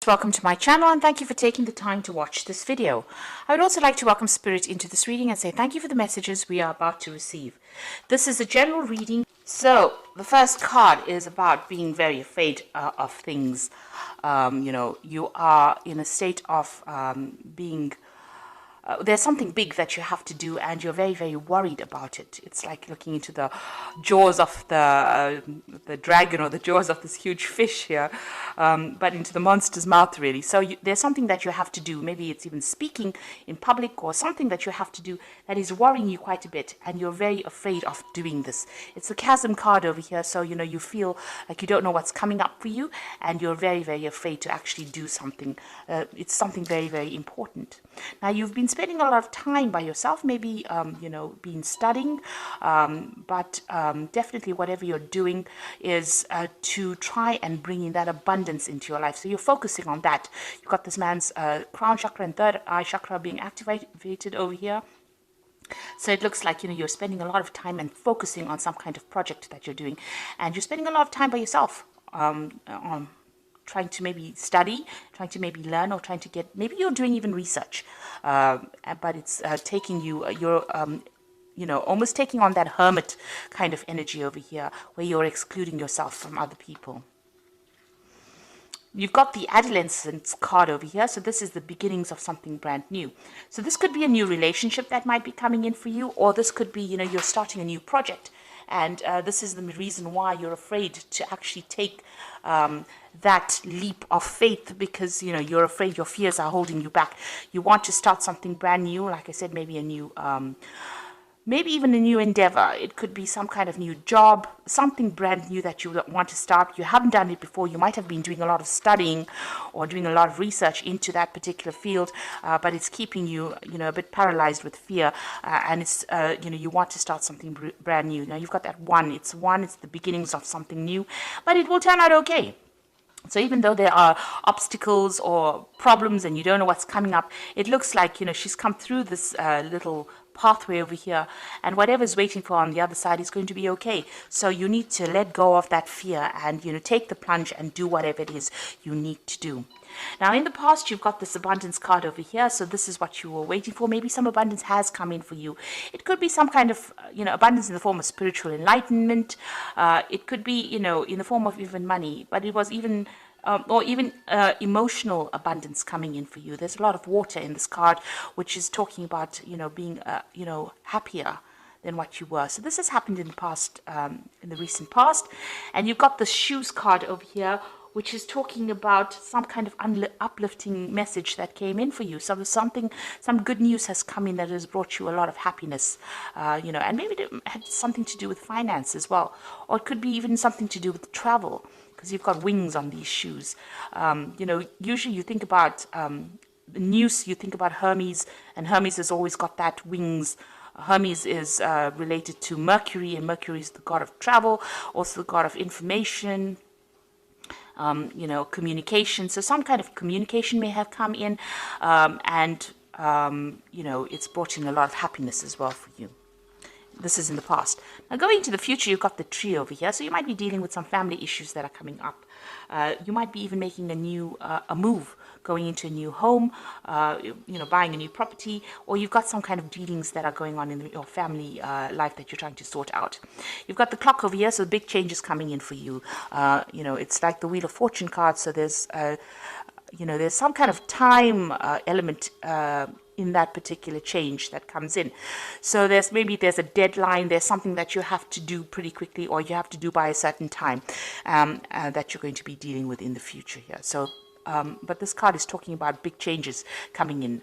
Welcome to my channel and thank you for taking the time to watch this video. I would also like to welcome Spirit into this reading and say thank you for the messages we are about to receive. This is a general reading. So the first card is about being very afraid of things. You are in a state of being there's something big that you have to do and you're very, very worried about it. It's like looking into the jaws of the dragon or the jaws of this huge fish here, but into the monster's mouth, really. So there's something that you have to do. Maybe it's even speaking in public or something that you have to do that is worrying you quite a bit, and you're very afraid of doing this. It's the chasm card over here, so you feel like you don't know what's coming up for you, and you're very, very afraid to actually do something. It's something very, very important. Now, you've been spending a lot of time by yourself, maybe, been studying, but definitely whatever you're doing is to try and bring in that abundance into your life. So you're focusing on that. You've got this man's crown chakra and third eye chakra being activated over here. So it looks like, you're spending a lot of time and focusing on some kind of project that you're doing. And you're spending a lot of time by yourself on trying to maybe study, trying to maybe learn, or trying to get, maybe you're doing even research, but it's taking you, you're almost taking on that hermit kind of energy over here, where you're excluding yourself from other people. You've got the adolescence card over here, so this is the beginnings of something brand new. So this could be a new relationship that might be coming in for you, or this could be, you're starting a new project. And this is the reason why you're afraid to actually take that leap of faith, because you're afraid your fears are holding you back. You want to start something brand new, like I said, maybe a new maybe even a new endeavor. It could be some kind of new job, something brand new that you want to start. You haven't done it before. You might have been doing a lot of studying or doing a lot of research into that particular field, but it's keeping you, a bit paralyzed with fear. And it's, you want to start something brand new. Now you've got that one. It's the beginnings of something new, but it will turn out okay. So even though there are obstacles or problems and you don't know what's coming up, it looks like, she's come through this little pathway over here, and whatever's waiting for on the other side is going to be okay. So you need to let go of that fear and, take the plunge and do whatever it is you need to do. Now, in the past, you've got this abundance card over here. So this is what you were waiting for. Maybe some abundance has come in for you. It could be some kind of, abundance in the form of spiritual enlightenment. It could be, in the form of even money, but it was even or even emotional abundance coming in for you. There's a lot of water in this card, which is talking about, being, happier than what you were. So this has happened in the past, in the recent past. And you've got the shoes card over here, which is talking about some kind of uplifting message that came in for you. So there's some good news has come in that has brought you a lot of happiness, and maybe it had something to do with finance as well. Or it could be even something to do with travel, because you've got wings on these shoes. Usually you think about the news, you think about Hermes, and Hermes has always got that wings. Hermes is related to Mercury, and Mercury is the god of travel, also the god of information, communication. So some kind of communication may have come in, and it's brought in a lot of happiness as well for you. This is in the past. Now, going into the future, you've got the tree over here. So you might be dealing with some family issues that are coming up. You might be even making a new a move, going into a new home, buying a new property, or you've got some kind of dealings that are going on in your family life that you're trying to sort out. You've got the clock over here, so big changes coming in for you. It's like the Wheel of Fortune card. So there's there's some kind of time element in that particular change that comes in. So there's a deadline, there's something that you have to do pretty quickly, or you have to do by a certain time, that you're going to be dealing with in the future here. So but this card is talking about big changes coming in.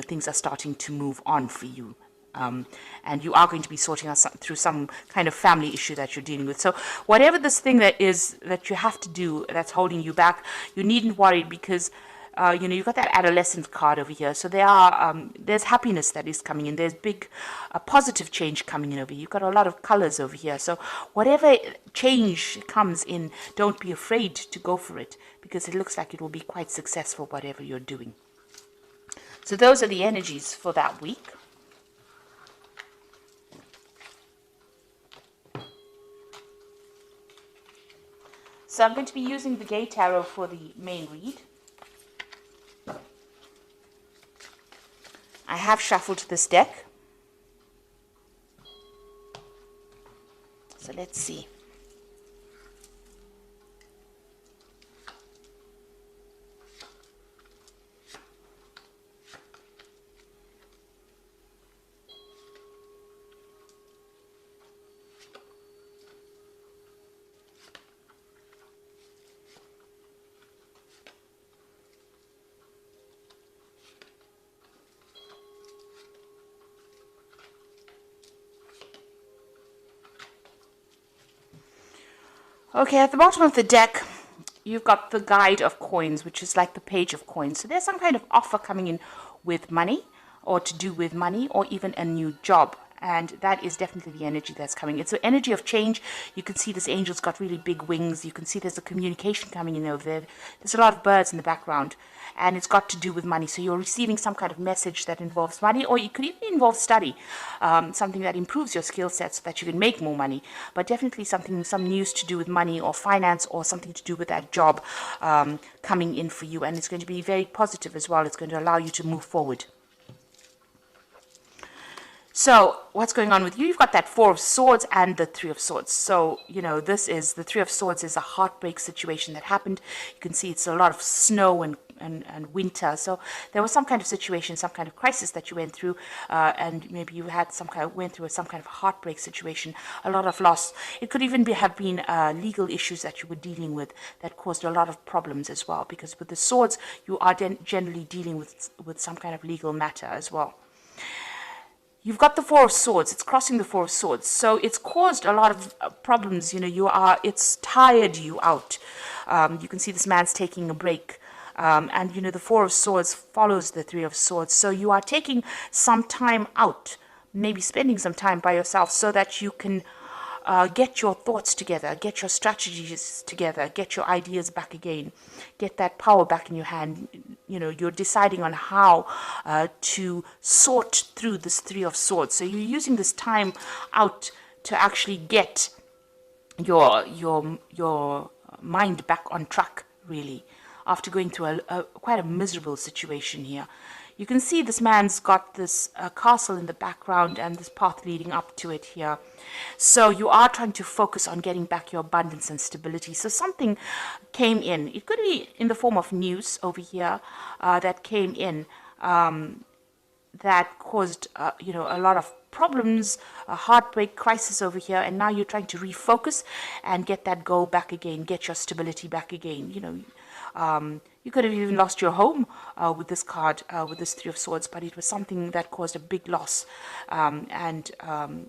Things are starting to move on for you. And you are going to be sorting out through some kind of family issue that you're dealing with. So whatever this thing that is that you have to do that's holding you back, you needn't worry, because you've got that adolescent card over here. So there's happiness that is coming in. There's big positive change coming in over here. You've got a lot of colors over here. So whatever change comes in, don't be afraid to go for it, because it looks like it will be quite successful, whatever you're doing. So those are the energies for that week. So I'm going to be using the Gay Tarot for the main read. I have shuffled this deck. So let's see. Okay, at the bottom of the deck, you've got the guide of coins, which is like the page of coins. So there's some kind of offer coming in with money, or to do with money, or even a new job. And that is definitely the energy that's coming. It's an energy of change. You can see this angel's got really big wings. You can see there's a communication coming in over there. There's a lot of birds in the background. And it's got to do with money. So you're receiving some kind of message that involves money, or it could even involve study, something that improves your skill set so that you can make more money. But definitely some news to do with money or finance, or something to do with that job coming in for you. And it's going to be very positive as well. It's going to allow you to move forward. So what's going on with you? You've got that Four of Swords and the Three of Swords. So, you know, this is the Three of Swords is a heartbreak situation that happened. You can see it's a lot of snow and winter. So there was some kind of situation, some kind of crisis that you went through, and maybe you had went through some kind of heartbreak situation, a lot of loss. It could even have been legal issues that you were dealing with that caused a lot of problems as well. Because with the swords, you are generally dealing with some kind of legal matter as well. You've got the Four of Swords. It's crossing the Four of Swords. So it's caused a lot of problems. You know, it's tired you out. You can see this man's taking a break. And, you know, the Four of Swords follows the Three of Swords. So you are taking some time out, maybe spending some time by yourself so that you can get your thoughts together, get your strategies together, get your ideas back again, get that power back in your hand. You know, you're deciding on how to sort through this Three of Swords. So you're using this time out to actually get your mind back on track, really, after going through quite a miserable situation here. You can see this man's got this castle in the background and this path leading up to it here. So you are trying to focus on getting back your abundance and stability. So something came in. It could be in the form of news over here that came in that caused, you know, a lot of problems, a heartbreak, crisis over here. And now you're trying to refocus and get that goal back again, get your stability back again, you know. You could have even lost your home with this card, with this Three of Swords, but it was something that caused a big loss and,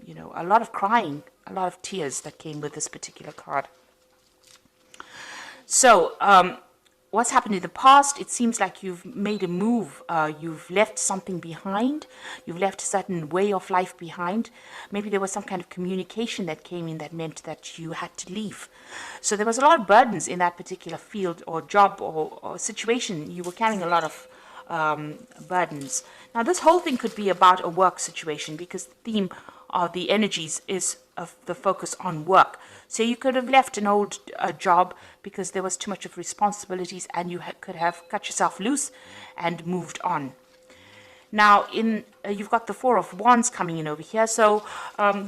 you know, a lot of crying, a lot of tears that came with this particular card. So what's happened in the past, it seems like you've made a move, you've left something behind, you've left a certain way of life behind. Maybe there was some kind of communication that came in that meant that you had to leave. So there was a lot of burdens in that particular field or job or situation. You were carrying a lot of burdens. Now this whole thing could be about a work situation, because the theme of the energies is of the focus on work. So you could have left an old job because there was too much of responsibilities, and you could have cut yourself loose and moved on. Now, you've got the Four of Wands coming in over here. So,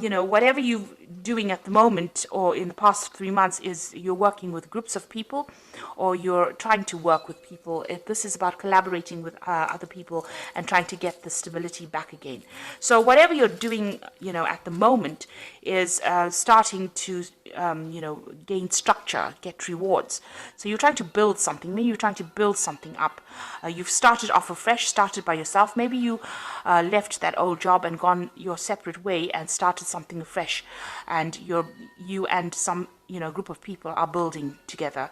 you know, whatever you're doing at the moment or in the past 3 months is you're working with groups of people, or you're trying to work with people. This is about collaborating with other people and trying to get the stability back again. So whatever you're doing, you know, at the moment is starting to, you know, gain structure, get rewards. So you're trying to build something. Maybe you're trying to build something up. You've started off afresh, started by yourself. Maybe you left that old job and gone your separate way and started something afresh, and you and some, you know, group of people are building together,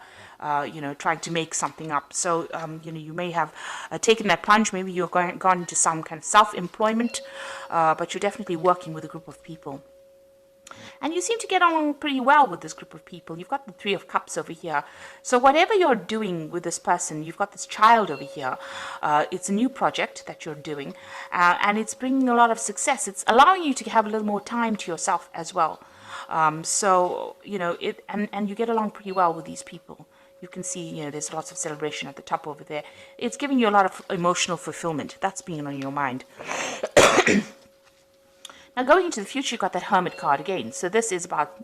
you know, trying to make something up. So you know, you may have taken that plunge. Maybe you're gone into some kind of self-employment, but you're definitely working with a group of people. And you seem to get on pretty well with this group of people. You've got the Three of Cups over here. So whatever you're doing with this person, you've got this child over here. It's a new project that you're doing, and it's bringing a lot of success. It's allowing you to have a little more time to yourself as well. So, you know, and you get along pretty well with these people. You can see, there's lots of celebration at the top over there. It's giving you a lot of emotional fulfillment. That's being on your mind. Now, going into the future, you've got that Hermit card again. So this is about,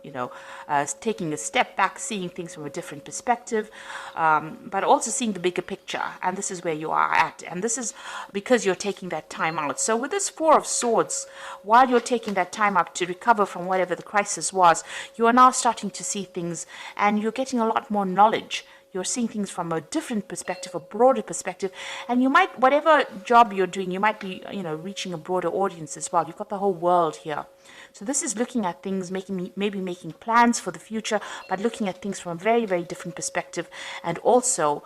taking a step back, seeing things from a different perspective, but also seeing the bigger picture. And this is where you are at. And this is because you're taking that time out. So with this Four of Swords, while you're taking that time out to recover from whatever the crisis was, you are now starting to see things and you're getting a lot more knowledge. You're seeing things from a different perspective, a broader perspective, and you might, whatever job you're doing, you might be, reaching a broader audience as well. You've got the whole world here. So this is looking at things, maybe making plans for the future, but looking at things from a very, very different perspective. And also,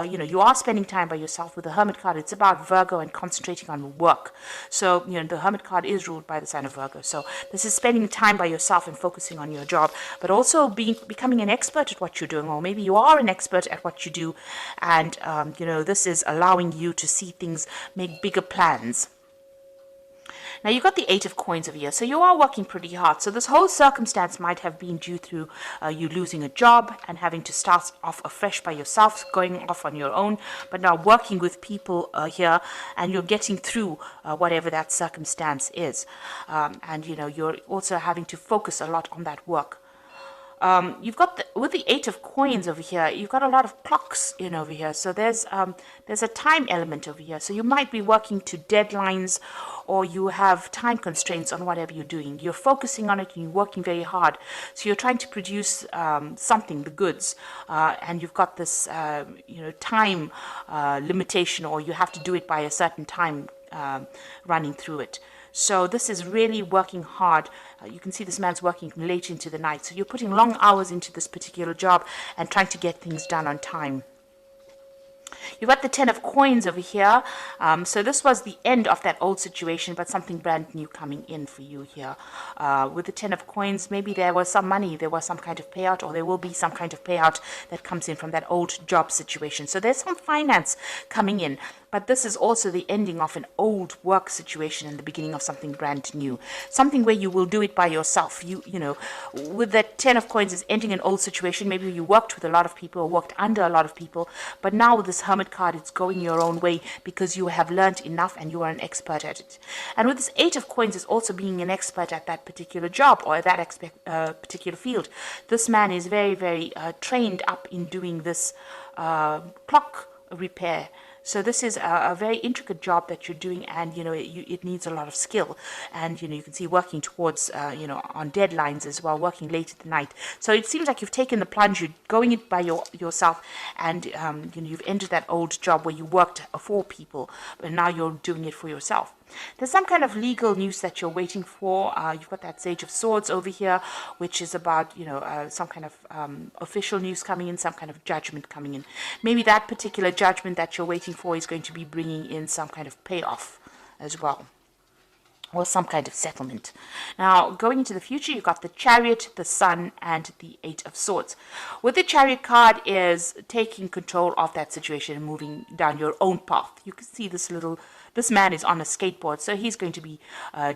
you are spending time by yourself with the Hermit card. It's about Virgo and concentrating on work. So, the Hermit card is ruled by the sign of Virgo. So this is spending time by yourself and focusing on your job, but also becoming an expert at what you're doing, or maybe you are an expert at what you do. And, this is allowing you to see things, make bigger plans. Now, you've got the Eight of Coins over here, so you are working pretty hard. So this whole circumstance might have been due through you losing a job and having to start off afresh by yourself, going off on your own, but now working with people here, and you're getting through whatever that circumstance is. And, you're also having to focus a lot on that work. You've got with the Eight of Coins over here, you've got a lot of clocks in over here. So there's a time element over here. So you might be working to deadlines, or you have time constraints on whatever you're doing. You're focusing on it and you're working very hard. So you're trying to produce something, the goods, and you've got this time limitation, or you have to do it by a certain time running through it. So this is really working hard. You can see this man's working late into the night. So you're putting long hours into this particular job and trying to get things done on time. You've got the Ten of Coins over here. So this was the end of that old situation, but something brand new coming in for you here. With the Ten of Coins, maybe there was some money, there was some kind of payout, or there will be some kind of payout that comes in from that old job situation. So there's some finance coming in. But this is also the ending of an old work situation and the beginning of something brand new. Something where you will do it by yourself. With that Ten of Coins is ending an old situation. Maybe you worked with a lot of people or worked under a lot of people. But now with this Hermit card, it's going your own way because you have learned enough and you are an expert at it. And with this Eight of Coins is also being an expert at that particular job or that particular field. This man is very, very trained up in doing this clock repair. So this is a very intricate job that you're doing, and it needs a lot of skill. And you can see working towards on deadlines as well, working late at the night. So it seems like you've taken the plunge, you're going it by yourself, and you've entered that old job where you worked for people, but now you're doing it for yourself. There's some kind of legal news that you're waiting for. You've got that Sage of Swords over here, which is about, some kind of official news coming in, some kind of judgment coming in. Maybe that particular judgment that you're waiting for is going to be bringing in some kind of payoff as well, or some kind of settlement. Now, going into the future, you've got the Chariot, the Sun, and the Eight of Swords. With the Chariot card is taking control of that situation and moving down your own path. You can see this man is on a skateboard, so he's going to be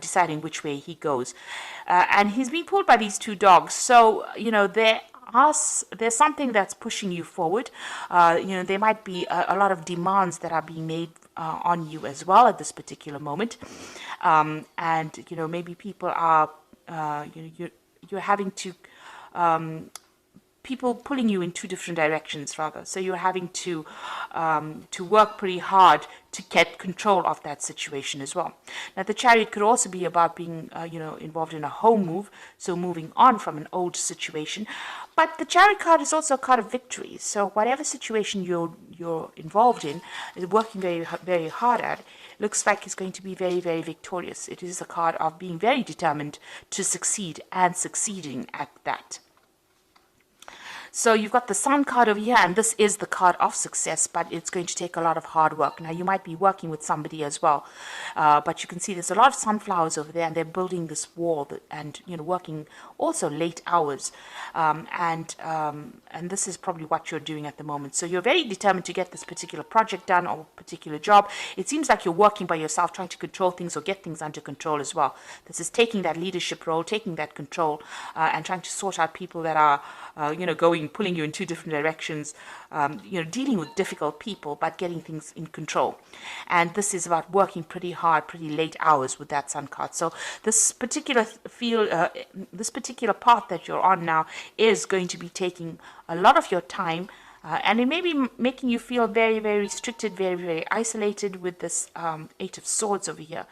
deciding which way he goes. And he's being pulled by these two dogs. So, there's something that's pushing you forward. There might be a lot of demands that are being made on you as well at this particular moment. And, maybe people are, you're having to, people pulling you in two different directions, rather. So you're having to work pretty hard to get control of that situation as well. Now, the Chariot could also be about being, involved in a home move, so moving on from an old situation. But the Chariot card is also a card of victory. So whatever situation you're involved in, working very, very hard at, looks like it's going to be very, very victorious. It is a card of being very determined to succeed and succeeding at that. So you've got the Sun card over here, and this is the card of success, but it's going to take a lot of hard work. Now, you might be working with somebody as well, but you can see there's a lot of sunflowers over there, and they're building this wall and, working also late hours. And this is probably what you're doing at the moment. So you're very determined to get this particular project done or particular job. It seems like you're working by yourself, trying to control things or get things under control as well. This is taking that leadership role, taking that control, and trying to sort out people that are, going pulling you in two different directions, dealing with difficult people, but getting things in control. And this is about working pretty hard, pretty late hours with that sun card. So this particular this particular path that you're on now is going to be taking a lot of your time. And it may be making you feel very, very restricted, very, very isolated with this Eight of Swords over here.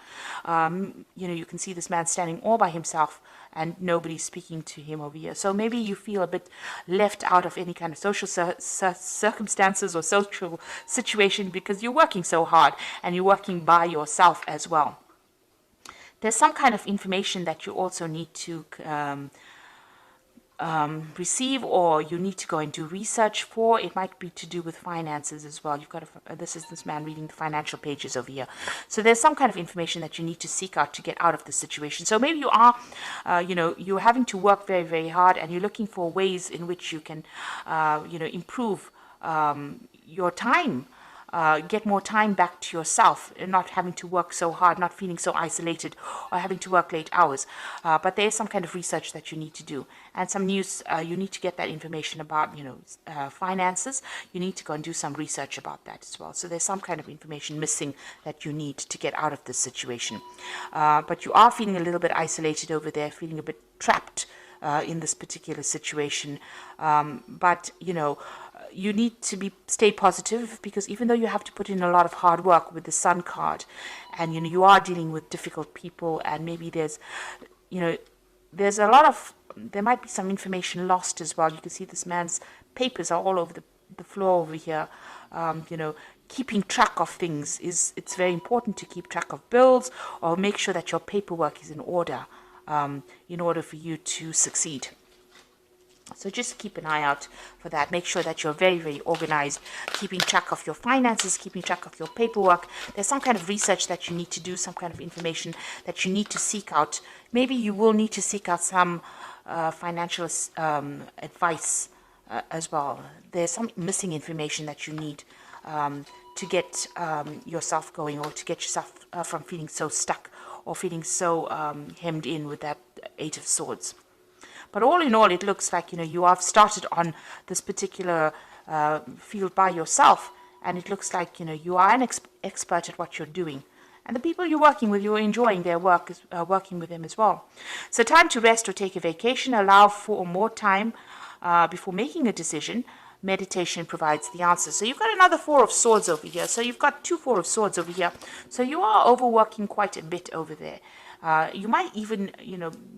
You can see this man standing all by himself and nobody speaking to him over here. So maybe you feel a bit left out of any kind of social circumstances or social situation because you're working so hard and you're working by yourself as well. There's some kind of information that you also need to receive, or you need to go and do research for. It might be to do with finances as well. You've got this is this man reading the financial pages over here. So there's some kind of information that you need to seek out to get out of the situation. So maybe you are, you're having to work very, very hard, and you're looking for ways in which you can, improve your time. Get more time back to yourself, and not having to work so hard, not feeling so isolated, or having to work late hours. But there is some kind of research that you need to do, and some news. You need to get that information about, finances. You need to go and do some research about that as well. So there's some kind of information missing that you need to get out of this situation. But you are feeling a little bit isolated over there, feeling a bit trapped in this particular situation. But you need to stay positive, because even though you have to put in a lot of hard work with the Sun card, and you are dealing with difficult people, and maybe there's a lot of, there might be some information lost as well. You can see this man's papers are all over the floor over here. Keeping track of things it's very important to keep track of bills, or make sure that your paperwork is in order for you to succeed. So just keep an eye out for that. Make sure that you're very, very organized, keeping track of your finances, keeping track of your paperwork. There's some kind of research that you need to do, some kind of information that you need to seek out. Maybe you will need to seek out some financial advice as well. There's some missing information that you need to get yourself going, or to get yourself from feeling so stuck, or feeling so hemmed in with that Eight of Swords. But all in all, it looks like, you have started on this particular field by yourself, and it looks like, you are an expert at what you're doing. And the people you're working with, you're enjoying their work, working with them as well. So time to rest or take a vacation. Allow for more time before making a decision. Meditation provides the answer. So you've got another Four of Swords over here. So you've got two Four of Swords over here. So you are overworking quite a bit over there. You might even,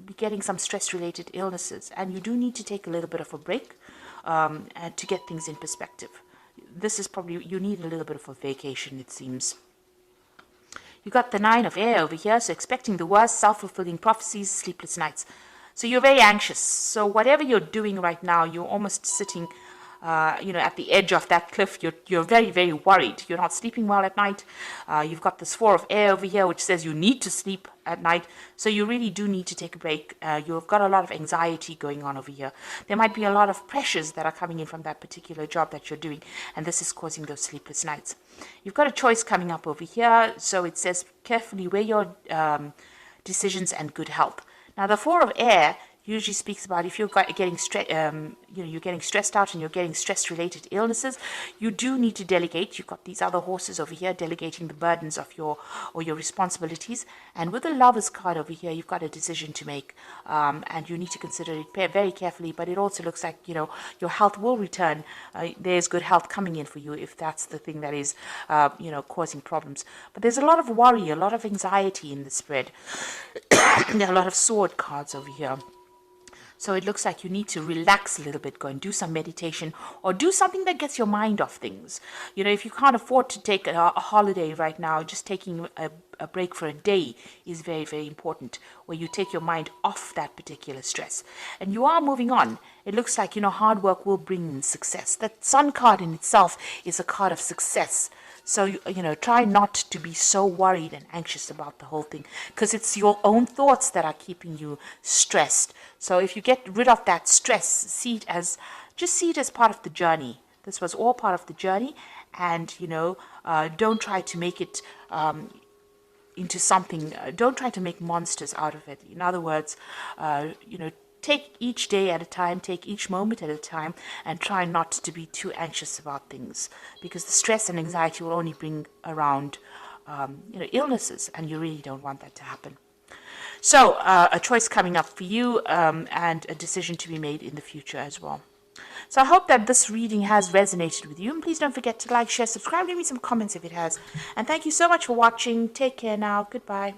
be getting some stress-related illnesses, and you do need to take a little bit of a break to get things in perspective. This is probably, you need a little bit of a vacation, it seems. You got the Nine of Air over here, so expecting the worst, self-fulfilling prophecies, sleepless nights. So you're very anxious. So whatever you're doing right now, you're almost sitting at the edge of that cliff. You're very, very worried. You're not sleeping well at night. You've got this Four of Air over here, which says you need to sleep at night. So you really do need to take a break. You've got a lot of anxiety going on over here. There might be a lot of pressures that are coming in from that particular job that you're doing, and this is causing those sleepless nights. You've got a choice coming up over here. So it says carefully weigh your decisions and good health. Now the Four of Air usually speaks about if you're getting you're getting stressed out and you're getting stress-related illnesses, you do need to delegate. You've got these other horses over here delegating the burdens of your responsibilities. And with the Lover's card over here, you've got a decision to make, and you need to consider it very carefully. But it also looks like your health will return. There's good health coming in for you if that's the thing that is causing problems. But there's a lot of worry, a lot of anxiety in the spread. There are a lot of sword cards over here. So it looks like you need to relax a little bit, go and do some meditation, or do something that gets your mind off things. If you can't afford to take a holiday right now, just taking a break for a day is very, very important, where you take your mind off that particular stress. And you are moving on. It looks like, hard work will bring in success. That Sun card in itself is a card of success. So, try not to be so worried and anxious about the whole thing, because it's your own thoughts that are keeping you stressed. So if you get rid of that stress, see it as part of the journey. This was all part of the journey, and, don't try to make it into something, don't try to make monsters out of it. In other words, take each day at a time, take each moment at a time, and try not to be too anxious about things, because the stress and anxiety will only bring around illnesses, and you really don't want that to happen. So a choice coming up for you, and a decision to be made in the future as well. So I hope that this reading has resonated with you. And please don't forget to like, share, subscribe, leave me some comments if it has. And thank you so much for watching. Take care now. Goodbye.